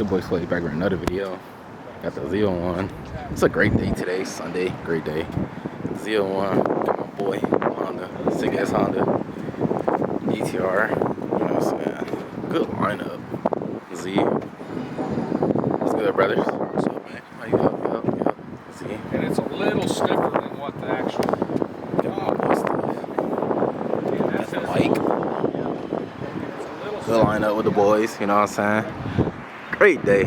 Your boy Slay back with another video. Got the ZL1. It's a great day today, Sunday. Great day. ZL1. Got my boy Honda, sick ass Honda GTR. You know what I'm saying? Good lineup. Z. What's good, brothers? What's up, man? How you up? Yup. Z. And it's a little stiffer than what the actual. Got my boy stuff. Got the mic. Good lineup with the boys. You know what I'm saying? Great day.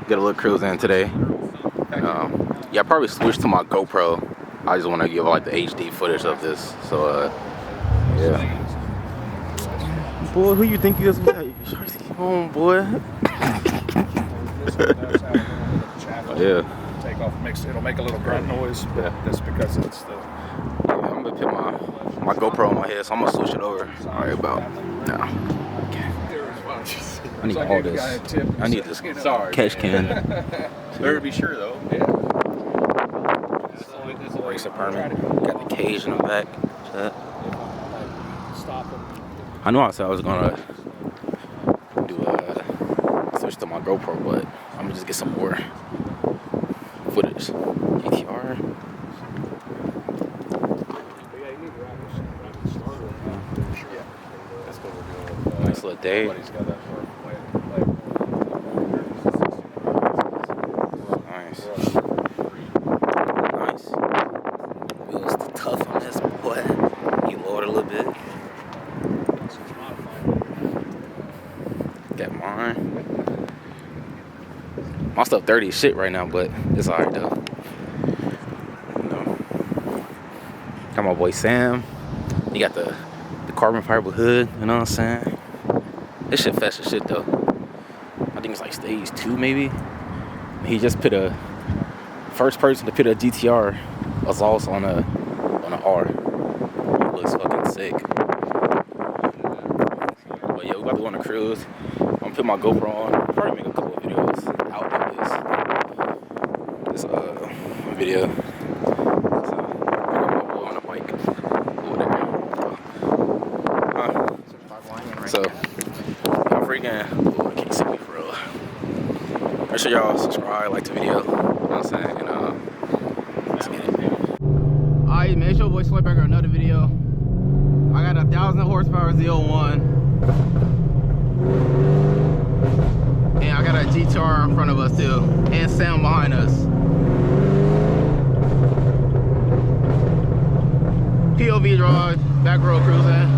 Get a little cruise in today. Yeah, I probably switched to my GoPro. I just want to give like the HD footage of this. So yeah. Boy, who you think you is? Home, boy. Yeah. Take off mix. It'll make a little grunt noise, but that's because it's the. Yeah, I'm gonna put my GoPro on my head, so I'm gonna switch it over right about now. I need all this. I need this catch can. Better be sure though. Yeah. Racer permit. Got the cage in the back. I know I said I was gonna do switch to my GoPro, but I'm gonna just get some more footage. GTR. Nice little day. Nice. Nice. Wheels tough on this boy. You lower it a little bit. Got mine. My stuff dirty as shit right now, but it's alright though. You know. Got my boy Sam. He got the carbon fiber hood, you know what I'm saying? This shit fast as shit though. I think it's like stage 2 maybe. He just put a first person to put a GTR exhaust on a R. It looks fucking sick. But yeah, we about to go on a cruise. I'm gonna put my GoPro on. Probably make a couple of videos out of this video. So, y'all freaking, I can't see me for real. Make sure y'all subscribe, like the video, you know what I'm saying, and let's get it. Alright man, it's your boy Slay back with another video. I got a 1,000 horsepower ZL1. And I got a GTR in front of us too, and Sam behind us. POV drive, back road cruising.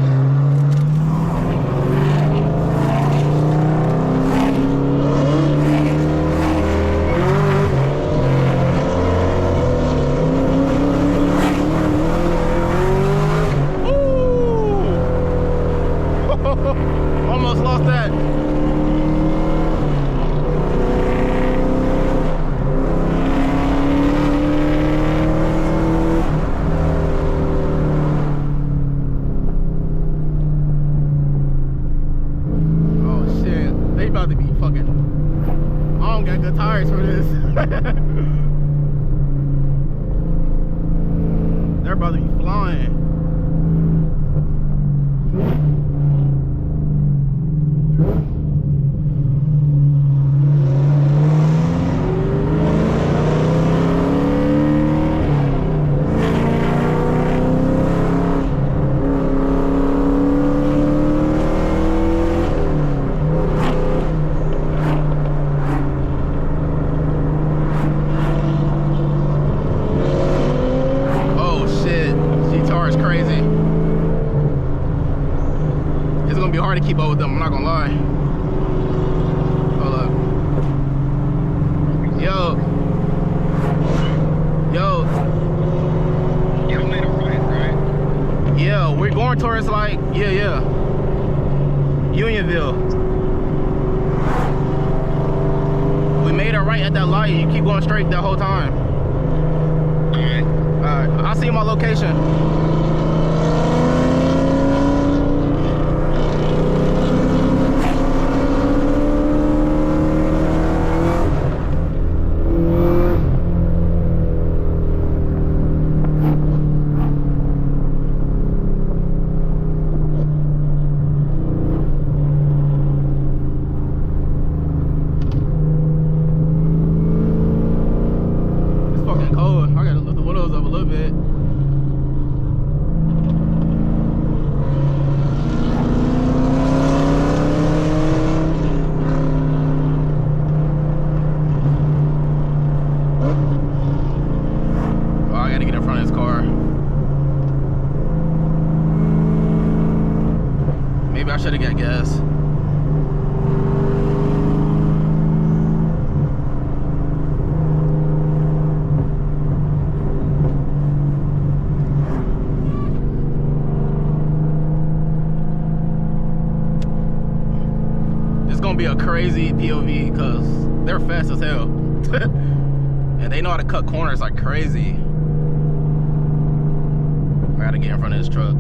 Almost lost that. Oh shit, they about to be fucking. I don't got good tires for this. They're about to be flying. Hard to keep up with them, I'm not gonna lie. Hold up. Yo. You made a right, right? Yeah, we're going towards like, yeah. Unionville. We made a right at that light. You keep going straight that whole time. Alright. Alright, I'll see my location. I should have got gas. It's gonna be a crazy POV because they're fast as hell. And they know how to cut corners like crazy. I gotta get in front of this truck.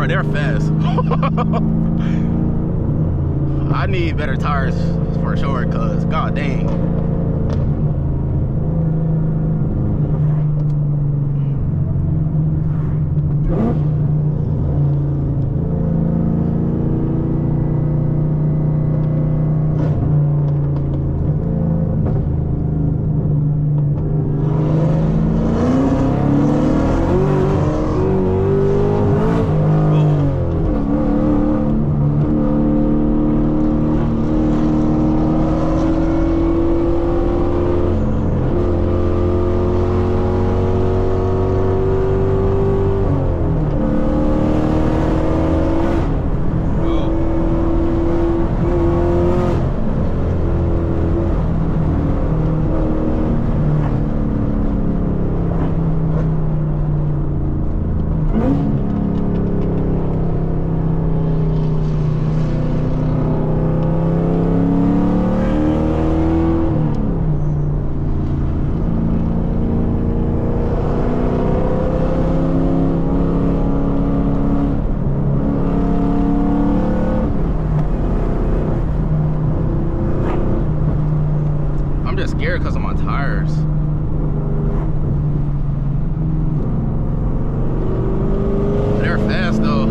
They're fast. I need better tires for sure, cause god dang. Scared because of my tires. They're fast though.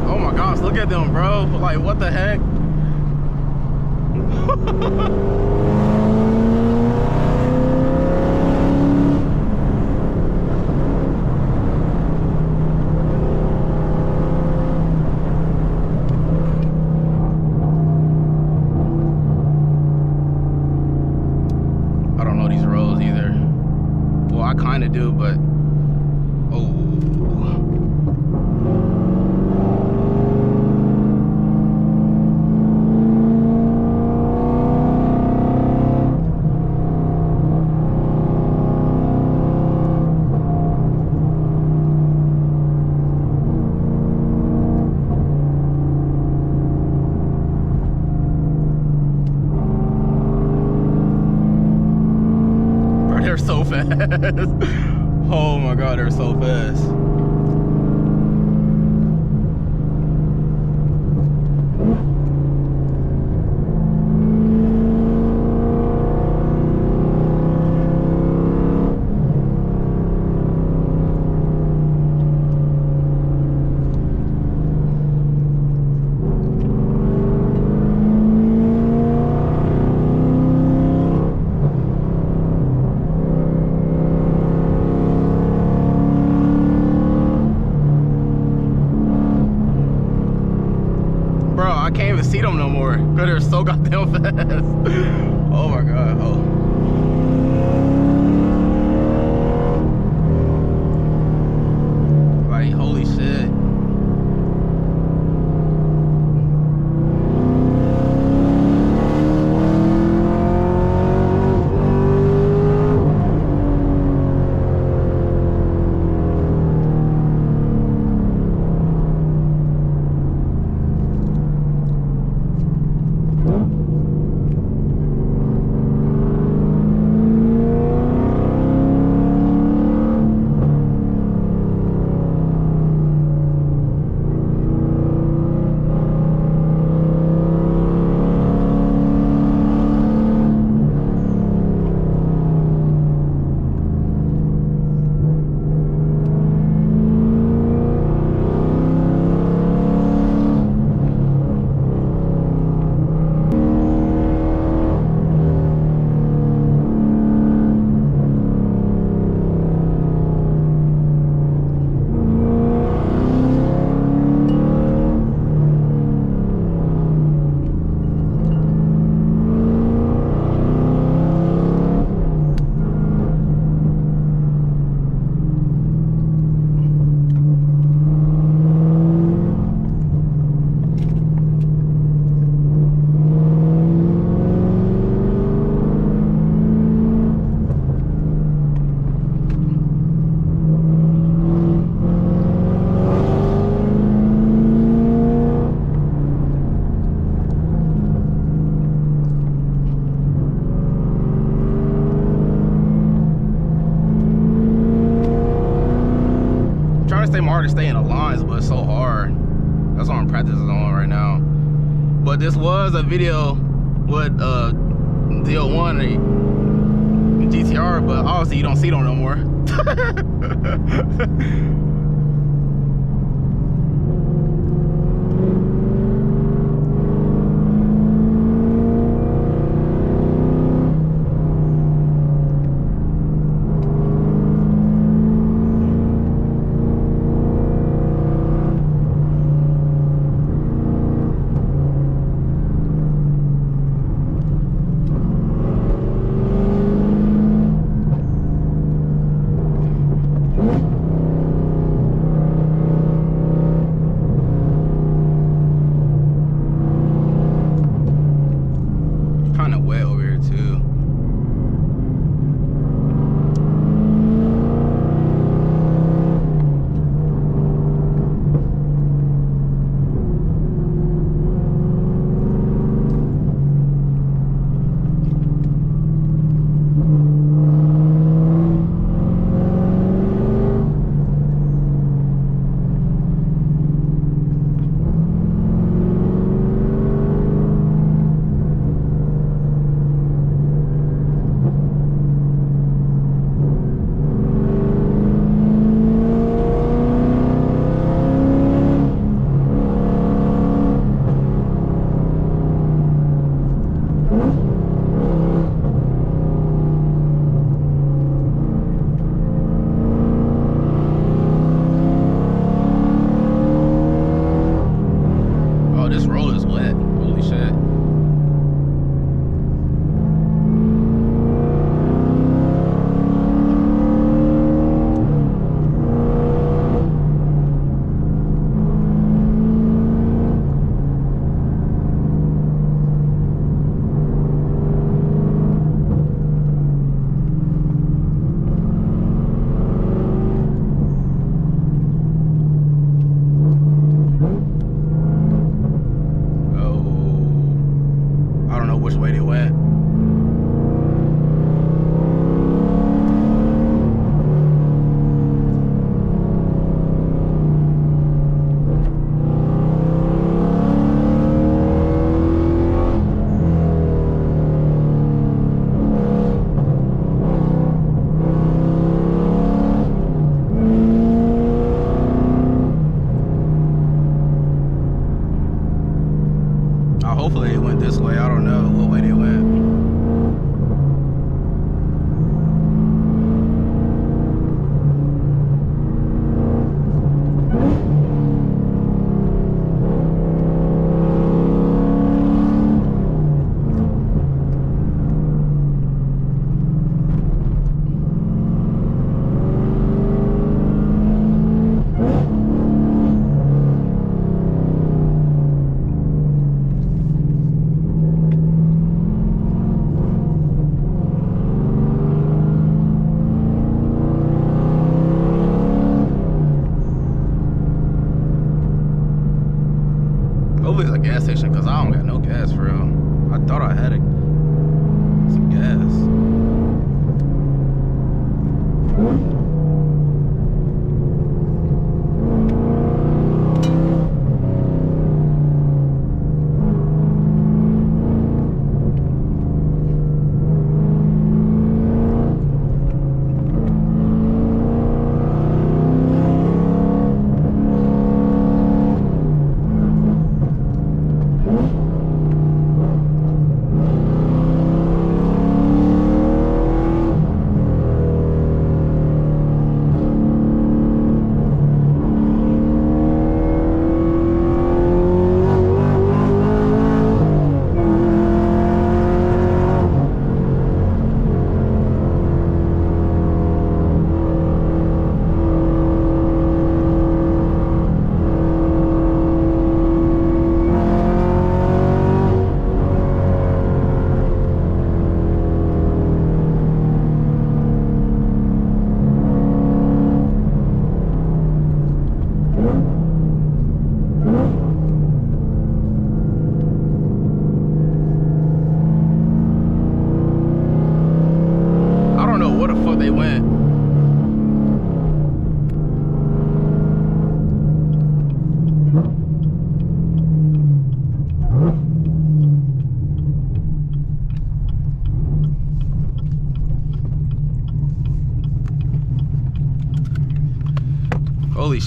Oh my gosh, look at them, bro. Like, what the heck? I kind of do, but oh. Bro, they're so fast. Oh my god, they're so fast. I can't even see them no more because they're so goddamn fast. Oh my god. Oh. is so hard. That's what I'm practicing on right now. But this was a video with ZL1 and GTR, but obviously you don't see them no more. Kind of wet over here too. Oh, this road is wet. Holy shit. I don't know which way they went. Hopefully they went this way. I don't know what way they went. Hopefully it's a gas station because I don't got no gas for real. I thought I had some gas.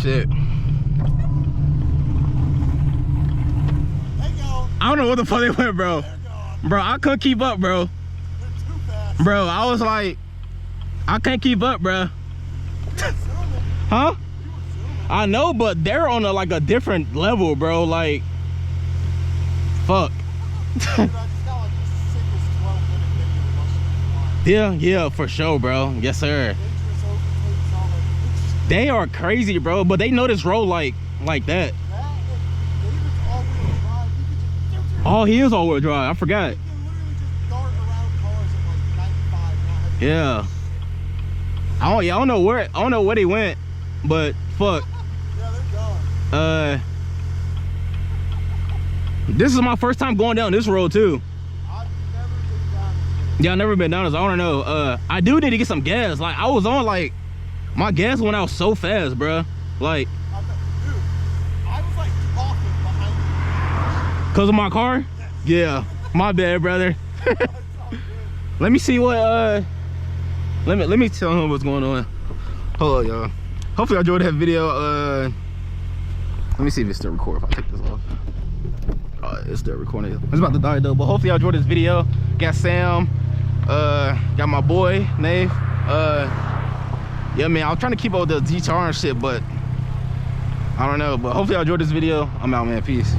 shit. I don't know what the fuck they went, bro. Bro, I couldn't keep up, bro. Bro, I was like, I can't keep up, bro. Huh? I know, but they're on a, like a different level, bro. Like, fuck. Yeah, for sure, bro. Yes, sir. They are crazy, bro. But they know this road like that. Oh, he is all-wheel drive. I forgot. Yeah. I don't know where they went, but fuck. This is my first time going down this road too. Yeah, I've never been down this. I don't know. I do need to get some gas. Like, I was on, like, my gas went out so fast, bro. Like, dude, I was like talking behind you. Cause of my car? Yeah. My bad, brother. Let me see what let me tell him what's going on. Hold on, y'all. Hopefully I enjoyed that video. Let me see if it's still recording if I take this off. It's still recording. It's about to die though, but hopefully y'all enjoyed this video. Got Sam, got my boy Nave. Yeah, man, I was trying to keep up with the GTR and shit, but I don't know. But hopefully y'all enjoyed this video. I'm out, man. Peace.